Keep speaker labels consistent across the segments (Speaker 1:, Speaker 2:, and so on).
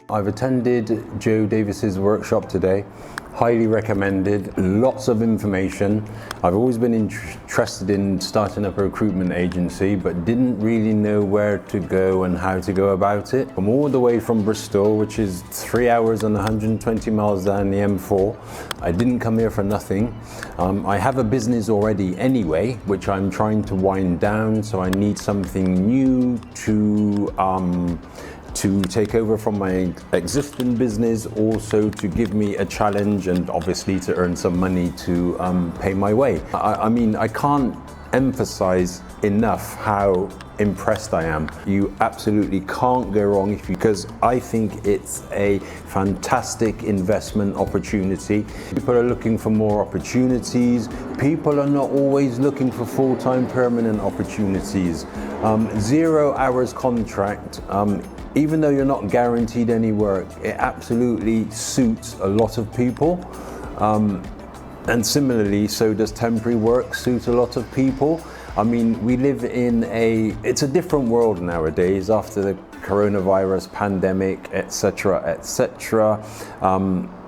Speaker 1: I've attended Joe Davis's workshop today. Highly recommended, lots of information. I've always been interested in starting up a recruitment agency, but didn't really know where to go and how to go about it. I'm all the way from Bristol, which is 3 hours and 120 miles down the M4. I didn't come here for nothing. I have a business already anyway, which I'm trying to wind down, so I need something new to take over from my existing business, also to give me a challenge and obviously to earn some money to pay my way. I mean, I can't emphasize enough how impressed I am. You absolutely can't go wrong because I think it's a fantastic investment opportunity. People are looking for more opportunities. People are not always looking for full-time permanent opportunities. 0 hours contract, even though you're not guaranteed any work, it absolutely suits a lot of people. And similarly, so does temporary work suit a lot of people. I mean, we live in it's a different world nowadays after the coronavirus pandemic, etc., etc.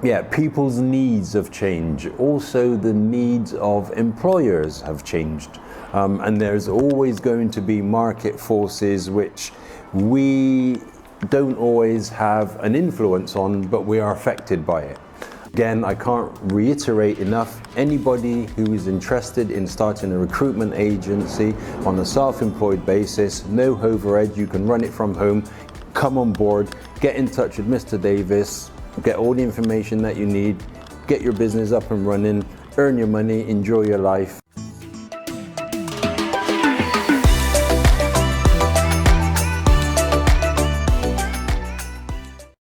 Speaker 1: Yeah, people's needs have changed. Also, the needs of employers have changed. And there's always going to be market forces which we don't always have an influence on, but we are affected by it. Again, I can't reiterate enough, anybody who is interested in starting a recruitment agency on a self-employed basis, no overhead, you can run it from home, come on board, get in touch with Mr. Davis, get all the information that you need, get your business up and running, earn your money, enjoy your life.